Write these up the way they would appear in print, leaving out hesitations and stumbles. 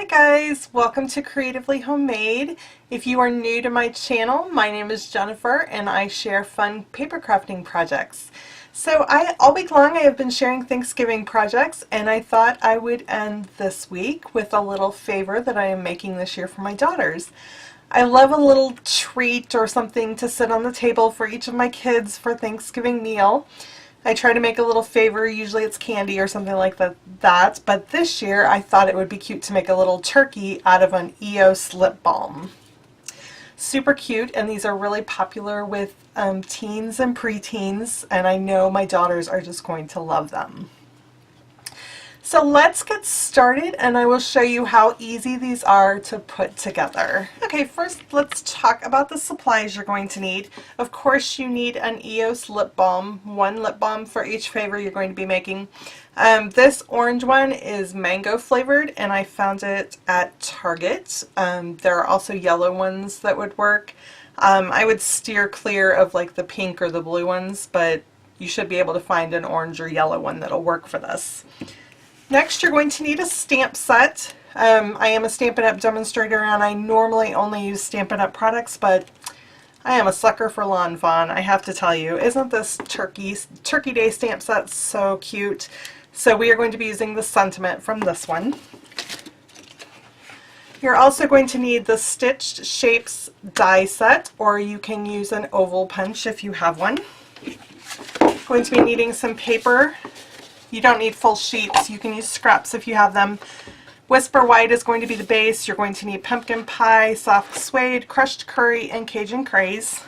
Hi guys, welcome to Creatively Homemade. If you are new to my channel, my name is Jennifer and I share fun paper crafting projects. So all week long I have been sharing Thanksgiving projects, and I thought I would end this week with a little favor that I am making this year for my daughters. I love a little treat or something to sit on the table for each of my kids for Thanksgiving meal. I try to make a little favor, usually it's candy or something like that, but this year I thought it would be cute to make a little turkey out of an EOS Lip Balm. Super cute, and these are really popular with teens and preteens, and I know my daughters are just going to love them. So let's get started and I will show you how easy these are to put together. Okay, first let's talk about the supplies you're going to need. Of course you need an EOS lip balm, one lip balm for each flavor you're going to be making. This orange one is mango flavored and I found it at Target. There are also yellow ones that would work. I would steer clear of like the pink or the blue ones, but you should be able to find an orange or yellow one that'll work for this. Next, you're going to need a stamp set. I am a Stampin Up demonstrator and I normally only use Stampin Up products, but I am a sucker for Lawn Fawn, I have to tell you. Isn't this Turkey Day stamp set so cute? So we are going to be using the sentiment from this one. You're also going to need the Stitched Shapes die set, or you can use an oval punch if you have one. Going to be needing some paper. You don't need full sheets, you can use scraps if you have them. Whisper White is going to be the base. You're going to need pumpkin pie, soft suede, crushed curry, and Cajun craze.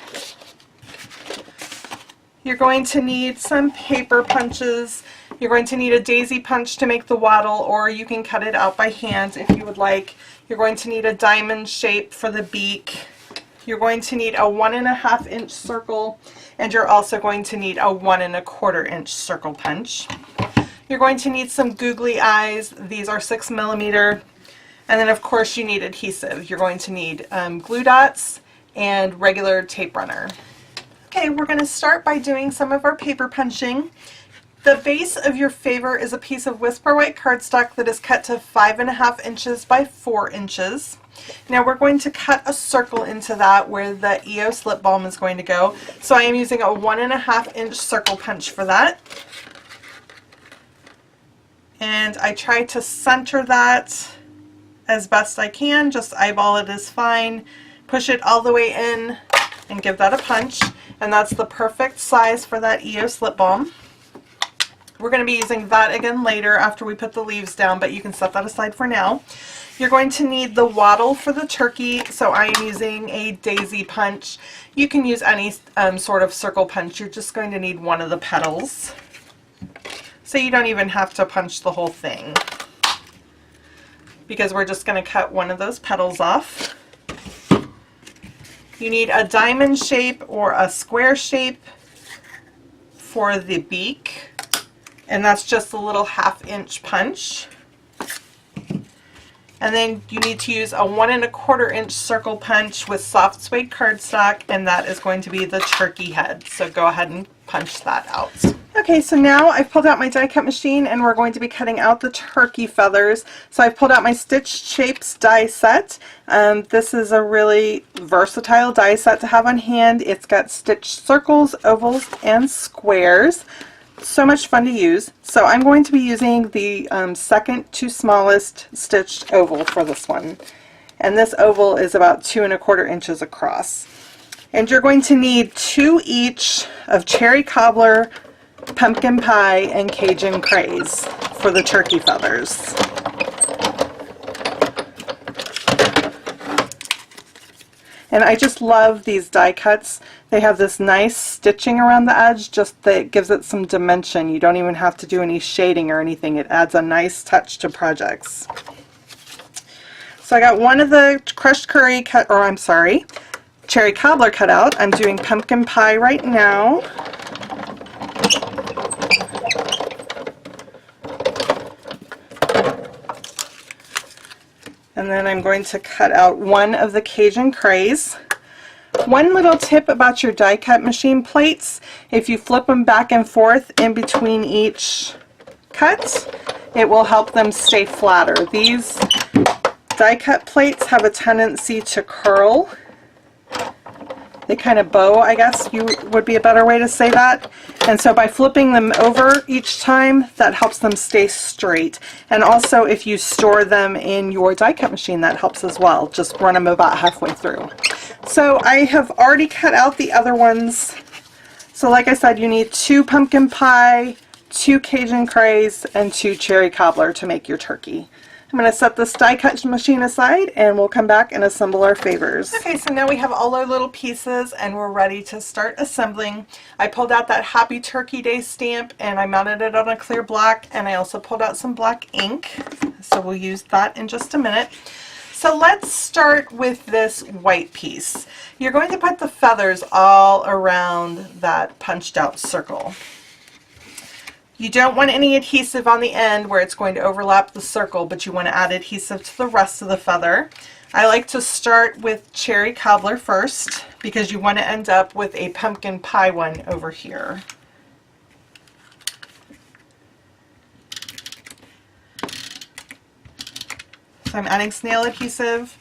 You're going to need some paper punches. You're going to need a daisy punch to make the wattle, or you can cut it out by hand if you would like. You're going to need a diamond shape for the beak. You're going to need a 1.5 inch circle, and you're also going to need a 1 1/4 inch circle punch. You're going to need some googly eyes. These are 6mm. And then of course you need adhesive. You're going to need glue dots and regular tape runner. Okay, we're going to start by doing some of our paper punching. The base of your favor is a piece of Whisper White cardstock that is cut to 5.5 inches by 4 inches. Now we're going to cut a circle into that where the EOS Lip Balm is going to go. So I am using a 1.5 inch circle punch for that. And I try to center that as best I can. Just eyeball it is fine. Push it all the way in and give that a punch. And that's the perfect size for that EOS Lip Balm. We're going to be using that again later after we put the leaves down, but you can set that aside for now. You're going to need the wattle for the turkey, so I am using a daisy punch. You can use any sort of circle punch. You're just going to need one of the petals. So you don't even have to punch the whole thing, because we're just going to cut one of those petals off. You need a diamond shape or a square shape for the beak, and that's just a little 1/2 inch punch. And then you need to use a 1 1/4 inch circle punch with soft suede cardstock, and that is going to be the turkey head. So go ahead and punch that out. Okay, so now I've pulled out my die cut machine and we're going to be cutting out the turkey feathers. So I've pulled out my Stitched Shapes die set. This is a really versatile die set to have on hand. It's got stitched circles, ovals, and squares. So much fun to use. So I'm going to be using the second to smallest stitched oval for this one. And this oval is about 2 1/4 inches across. And you're going to need 2 each of cherry cobbler, pumpkin pie, and Cajun craze for the turkey feathers. And I just love these die cuts. They have this nice stitching around the edge, just that gives it some dimension. You don't even have to do any shading or anything. It adds a nice touch to projects. So I got one of the crushed curry cut, or I'm sorry, cherry cobbler cut out. I'm doing pumpkin pie right now. And then I'm going to cut out one of the Cajun craze. One little tip about your die cut machine plates: if you flip them back and forth in between each cut, it will help them stay flatter. These Die cut plates have a tendency to curl. They kind of bow, I guess would be a better way to say that. And so by flipping them over each time, that helps them stay straight. And also if you store them in your die cut machine, that helps as well. Just run them about halfway through. So I have already cut out the other ones. So like I said, you need 2 pumpkin pie, 2 Cajun craze, and 2 cherry cobbler to make your turkey. I'm going to set this die cut machine aside and we'll come back and assemble our favors. Okay, so now we have all our little pieces and we're ready to start assembling. I pulled out that Happy Turkey Day stamp and I mounted it on a clear block, and I also pulled out some black ink. So we'll use that in just a minute. So let's start with this white piece. You're going to put the feathers all around that punched out circle. You don't want any adhesive on the end where it's going to overlap the circle, but you want to add adhesive to the rest of the feather. I like to start with cherry cobbler first because you want to end up with a pumpkin pie one over here. So I'm adding snail adhesive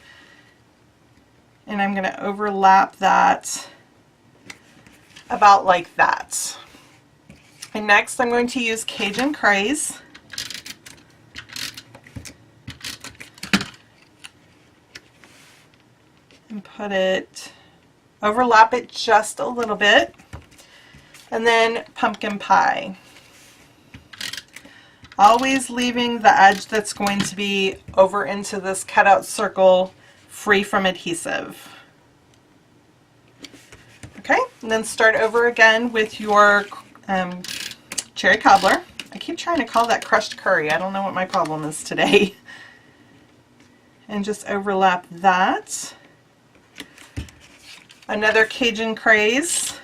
and I'm going to overlap that about like that. And next I'm going to use Cajun Craze. And put it, overlap it just a little bit. And then pumpkin pie. Always leaving the edge that's going to be over into this cutout circle free from adhesive. Okay, and then start over again with your cherry cobbler. I keep trying to call that crushed curry. I don't know what my problem is today. And just overlap that. Another Cajun Craze.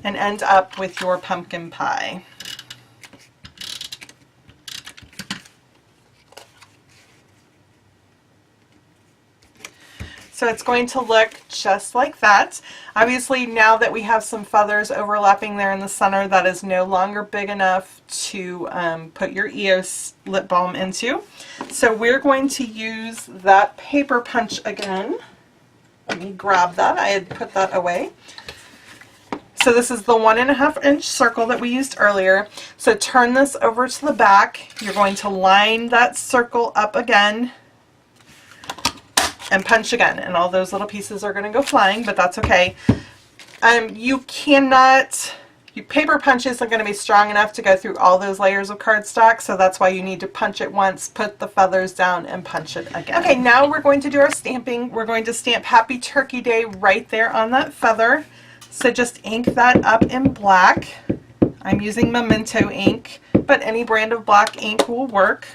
And end up with your pumpkin pie. So it's going to look just like that. Obviously, now that we have some feathers overlapping there in the center, that is no longer big enough to put your EOS lip balm into. So we're going to use that paper punch again. Let me grab that. I had put that away. So this is the 1.5 inch circle that we used earlier. So turn this over to the back. You're going to line that circle up again and punch again, and all those little pieces are going to go flying, but that's okay. You cannot, your paper punch isn't going to be strong enough to go through all those layers of cardstock, so that's why you need to punch it once, put the feathers down, and punch it again. Okay, now we're going to do our stamping. We're going to stamp Happy Turkey Day right there on that feather. So just ink that up in black. I'm using Memento ink, but any brand of black ink will work.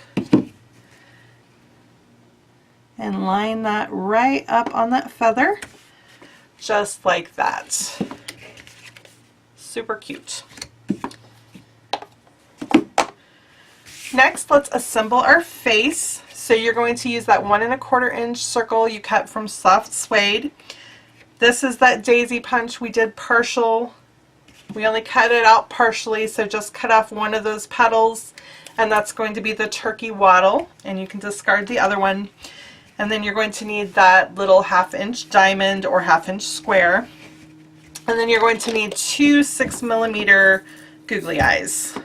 And line that right up on that feather, just like that. Super cute. Next, let's assemble our face. So you're going to use that 1.25 inch circle you cut from soft suede. This is that daisy punch we did partial. We only cut it out partially, so just cut off one of those petals, and that's going to be the turkey waddle, and you can discard the other one. And then you're going to need that little 1/2 inch diamond or 1/2 inch square. And then you're going to need 2 6mm googly eyes.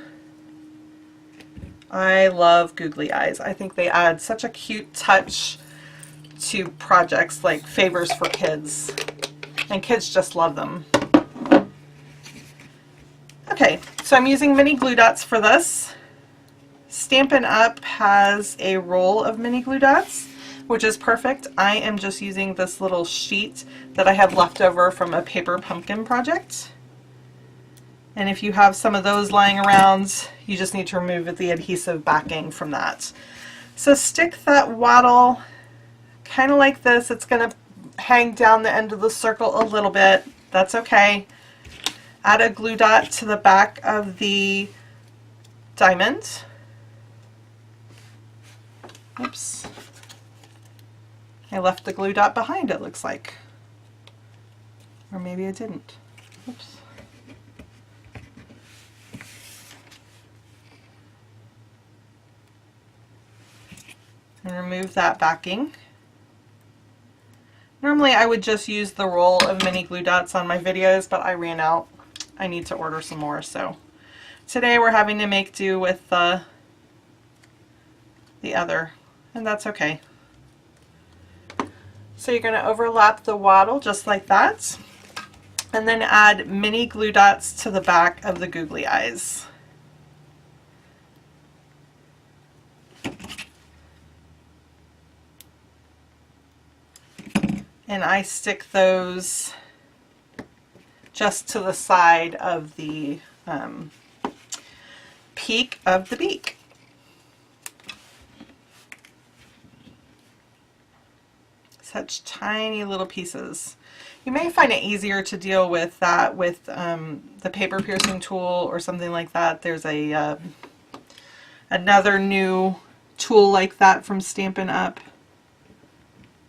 I love googly eyes. I think they add such a cute touch to projects like favors for kids. And kids just love them. Okay, so I'm using mini glue dots for this. Stampin' Up! Has a roll of mini glue dots, which is perfect. I am just using this little sheet that I have left over from a paper pumpkin project. And if you have some of those lying around, you just need to remove the adhesive backing from that. So stick that waddle kind of like this. It's going to hang down the end of the circle a little bit. That's okay. Add a glue dot to the back of the diamond. Oops. I left the glue dot behind, it looks like. Or maybe I didn't. Oops. and remove that backing. Normally I would just use the roll of mini glue dots on my videos, but I ran out. I need to order some more, so today we're having to make do with the other, and that's okay. So you're going to overlap the wattle just like that, and then add mini glue dots to the back of the googly eyes. And I stick those just to the side of the peak of the beak. Such tiny little pieces. You may find it easier to deal with that with the paper piercing tool or something like that. There's a another new tool like that from Stampin Up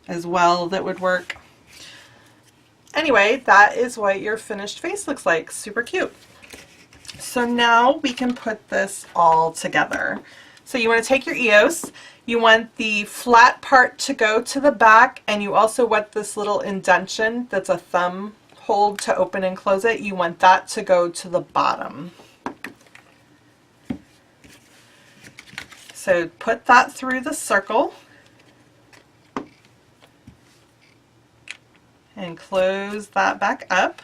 as well that would work. Anyway, that is what your finished face looks like. Super cute. So now we can put this all together. So you want to take your EOS, you want the flat part to go to the back, and you also want this little indentation that's a thumb hold to open and close it, you want that to go to the bottom. So put that through the circle and close that back up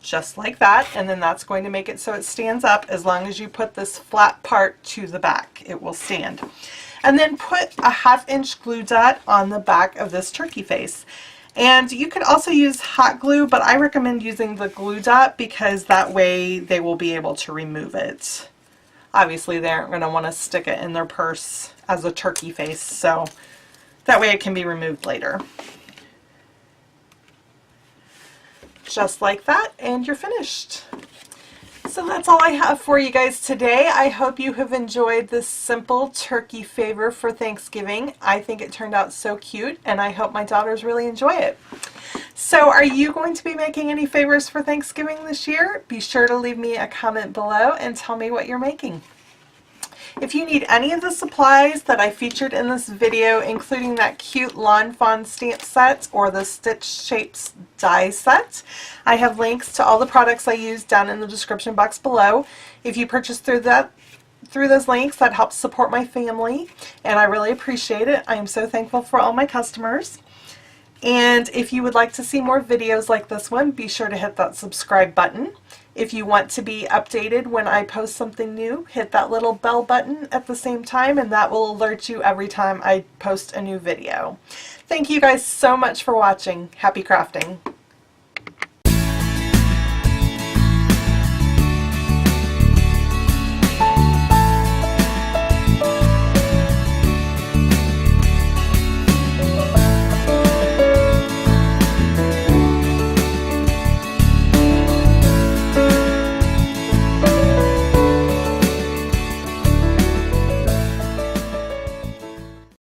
just like that, and then that's going to make it so it stands up. As long as you put this flat part to the back, it will stand. And then put a 1/2 inch glue dot on the back of this turkey face. And you could also use hot glue, but I recommend using the glue dot because that way they will be able to remove it. Obviously they aren't going to want to stick it in their purse as a turkey face, so that way it can be removed later. Just like that, and you're finished. So that's all I have for you guys today. I hope you have enjoyed this simple turkey favor for Thanksgiving. I think it turned out so cute, and I hope my daughters really enjoy it. So are you going to be making any favors for Thanksgiving this year? Be sure to leave me a comment below and tell me what you're making. If you need any of the supplies that I featured in this video, including that cute Lawn Fawn stamp set or the Stitch Shapes die set, I have links to all the products I use down in the description box below. If you purchase through those links, that helps support my family, and I really appreciate it. I am so thankful for all my customers. And if you would like to see more videos like this one, be sure to hit that subscribe button. If you want to be updated when I post something new, hit that little bell button at the same time, and that will alert you every time I post a new video. Thank you guys so much for watching. Happy crafting!